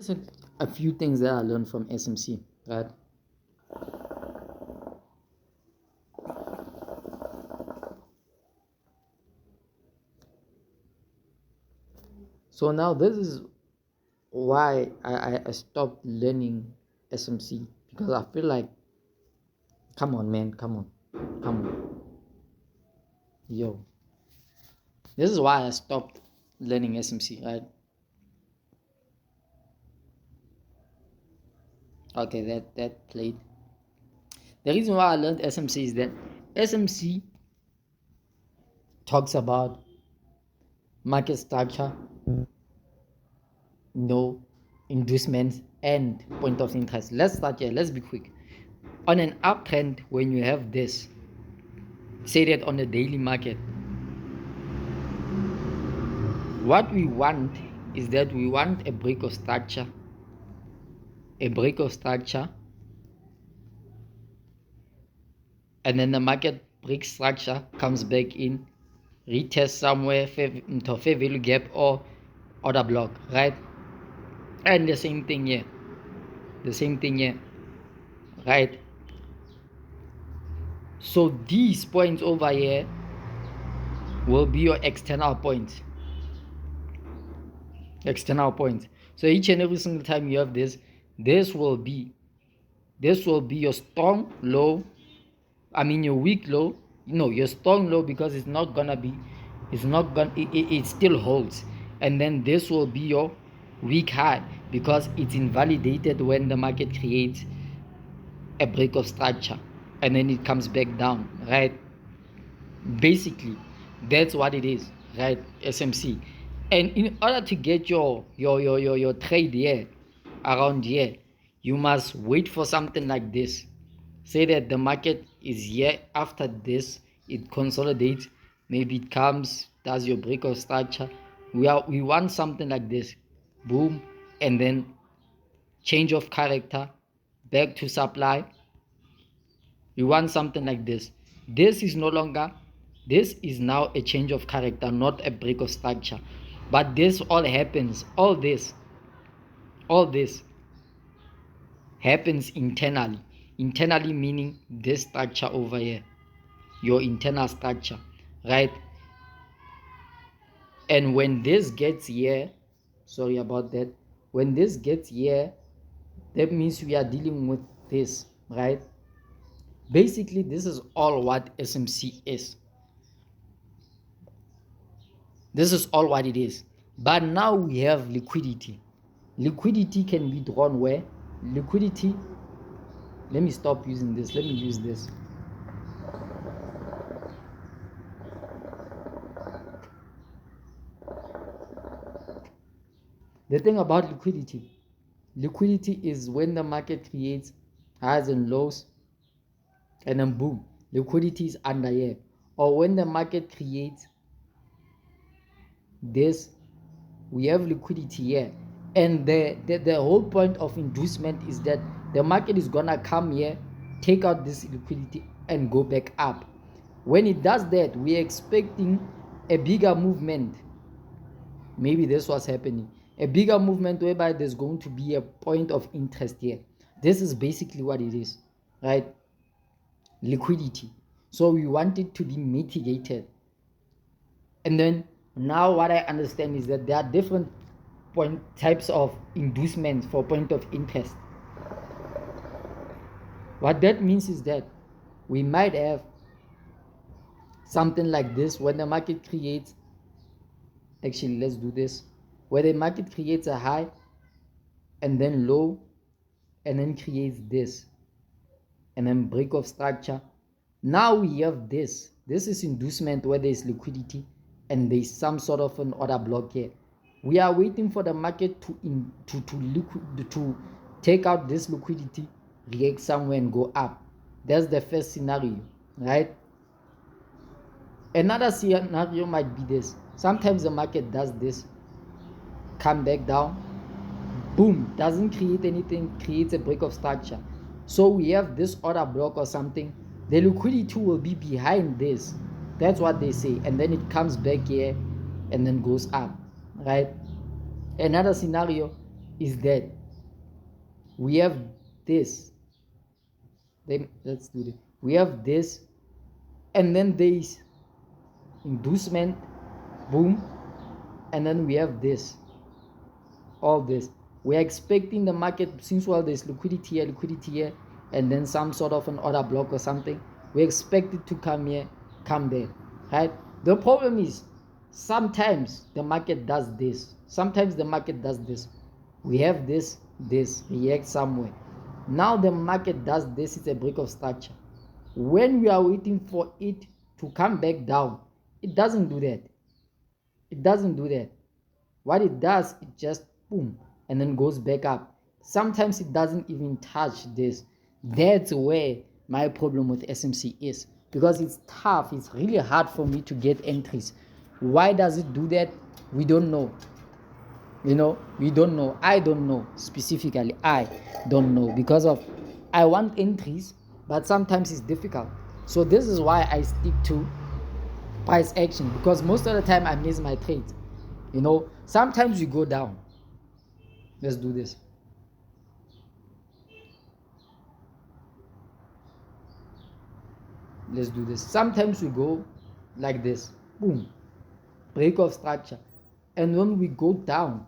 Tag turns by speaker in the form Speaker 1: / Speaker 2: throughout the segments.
Speaker 1: There's a few things that I learned from SMC, right? So now this is why I stopped learning SMC, because I feel like, come on, man, come on, yo. This is why I stopped learning SMC, right? Okay, that played. The reason why I learned SMC is that SMC talks about market structure, no inducements, and point of interest. Let's start here. Let's be quick. On an uptrend, when you have this, say that on the daily market, what we want is that we want a break of structure, and then the market breaks structure, comes back in, retest somewhere into fair value gap or order block, right? And the same thing here, right? So these points over here will be your external points. So each and every single time you have this will be your strong low, your weak low. No, your strong low, because it still holds. And then this will be your weak high, because it's invalidated when the market creates a break of structure and then it comes back down, right? Basically, that's what it is, right? SMC. And in order to get your trade here, around here, you must wait for something like this. Say that the market is here, after this it consolidates, maybe it comes, does your break of structure. We want something like this, boom, and then change of character, back to supply. We want something like this. This is now a change of character, not a break of structure. But this all happens, all this happens internally. Internally meaning this structure over here, your internal structure, right? And when this gets here, sorry about that, when this gets here, that means we are dealing with this, right? Basically, this is all what SMC is. This is all what it is. But now we have liquidity. Liquidity can be drawn where? Liquidity, let me stop using this. Let me use this. The thing about liquidity is when the market creates highs and lows, and then boom, liquidity is under here. Or when the market creates this, we have liquidity here. And the whole point of inducement is that the market is gonna come here, take out this liquidity, and go back up. When it does that, we're expecting a bigger movement. Maybe this was happening. A bigger movement whereby there's going to be a point of interest here. This is basically what it is, right? Liquidity. So we want it to be mitigated. And then now what I understand is that there are different types of inducements for point of interest. What that means is that we might have something like this when the market creates, actually let's do this, where the market creates a high and then low and then creates this and then break of structure. Now we have this is inducement where there is liquidity and there is some sort of an order block here. We are waiting for the market to take out this liquidity, react somewhere and go up. That's the first scenario, right? Another scenario might be this. Sometimes the market does this, come back down, boom, doesn't create anything, creates a break of structure. So we have this order block or something. The liquidity will be behind this. That's what they say. And then it comes back here and then goes up, right? Another scenario, is that we have this. Then let's do this. We have this, and then there is inducement, boom, and then we have this. All this. We're expecting the market, since well there's liquidity here, and then some sort of an order block or something. We expect it to come here, come there, right? The problem is sometimes the market does this. Sometimes the market does this. We have this react somewhere. Now the market does this. It's a break of structure. When we are waiting for it to come back down, it doesn't do that. It doesn't do that. What it does, it just boom and then goes back up. Sometimes it doesn't even touch this. That's where my problem with SMC is, because it's tough. It's really hard for me to get entries. Why does it do that? We don't know. We don't know. I don't know specifically. I don't know, because of I want entries, but sometimes it's difficult. So this is why I stick to price action, because most of the time I miss my trades. Sometimes we go down. Let's do this. Let's do this. Sometimes we go like this. Boom. Break of structure. And when we go down,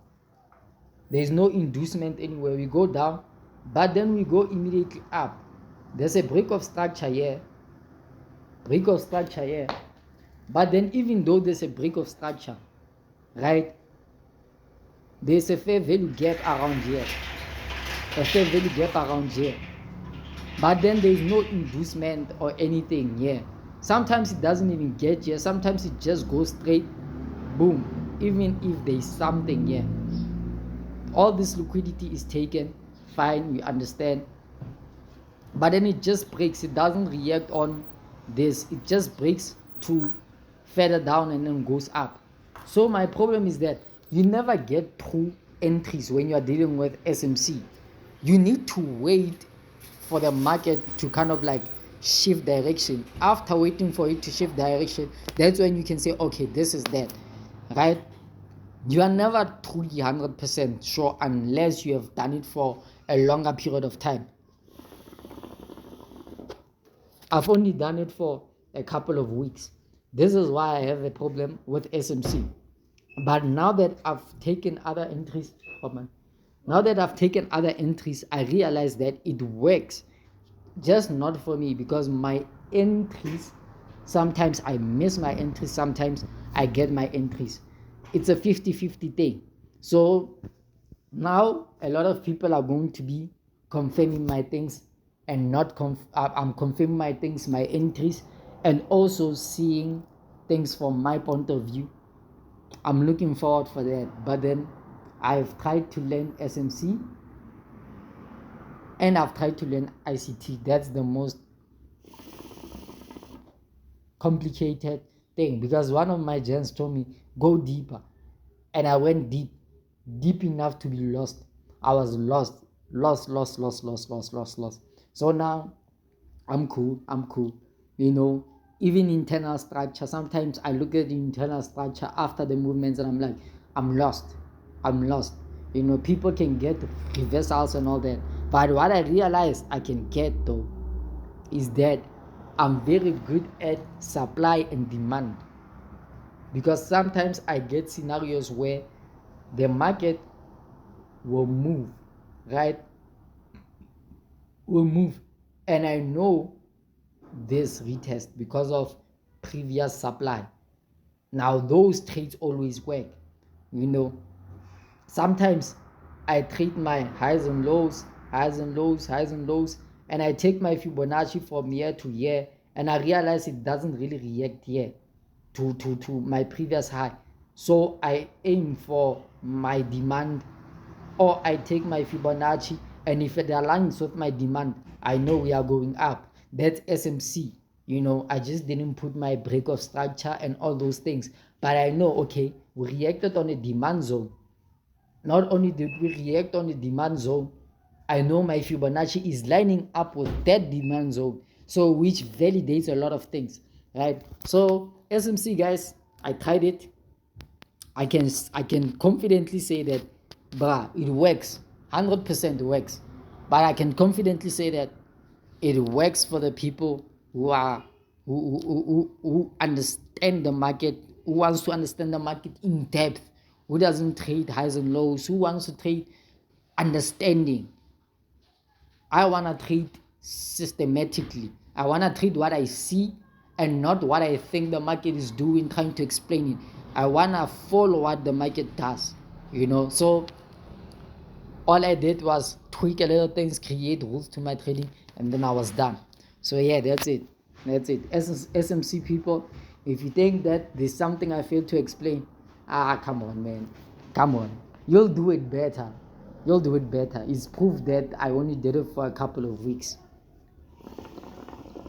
Speaker 1: there is no inducement anywhere. We go down, but then we go immediately up. There's a break of structure here. Break of structure here. But then even though there's a break of structure, right, there's a fair value gap around here. A fair value gap around here. But then there is no inducement or anything here. Sometimes it doesn't even get here. Sometimes it just goes straight. Boom. Even if there is something here. All this liquidity is taken. Fine, we understand. But then it just breaks. It doesn't react on this. It just breaks to further down and then goes up. So my problem is that you never get true entries when you are dealing with SMC. You need to wait for the market to kind of like shift direction. After waiting for it to shift direction, that's when you can say, okay, this is that, right? You are never truly 100% sure unless you have done it for a longer period of time. I've only done it for a couple of weeks. This is why I have a problem with SMC. But now that I've taken other entries, I realize that it works. Just not for me, because my entries, sometimes I miss my entries, sometimes I get my entries. It's a 50-50 thing. So now a lot of people are going to be confirming my things and not I'm confirming my things, my entries, and also seeing things from my point of view. I'm looking forward for that. But then I've tried to learn SMC and I've tried to learn ICT. That's the most complicated thing, because one of my gens told me go deeper, and I went deep enough to be lost. I was lost. So now I'm cool. Even internal structure, sometimes I look at the internal structure after the movements and I'm like, I'm lost. People can get reversals and all that, but what I realized I can get though is that I'm very good at supply and demand, because sometimes I get scenarios where the market will move, right? Will move, and I know this retest because of previous supply. Now those trades always work. Sometimes I trade my highs and lows, and I take my Fibonacci from year to year, and I realize it doesn't really react here to my previous high. So I aim for my demand, or I take my Fibonacci, and if it aligns with my demand, I know we are going up. That's SMC. I just didn't put my break of structure and all those things, but I know, okay, we reacted on a demand zone. Not only did we react on the demand zone, I know my Fibonacci is lining up with that demand zone, so which validates a lot of things, right? So SMC, guys, I tried it. I can confidently say that bruh, it works. 100% works. But I can confidently say that it works for the people who are who understand the market, who wants to understand the market in depth, who doesn't trade highs and lows, who wants to trade understanding. I want to trade systematically. I want to trade what I see and not what I think the market is doing, trying to explain it. I want to follow what the market does, So all I did was tweak a little things, create rules to my trading, and then I was done. So yeah, that's it. That's it. SMC people, if you think that there's something I failed to explain, come on, man. Come on. You'll do it better. You'll do it better. It's proof that I only did it for a couple of weeks.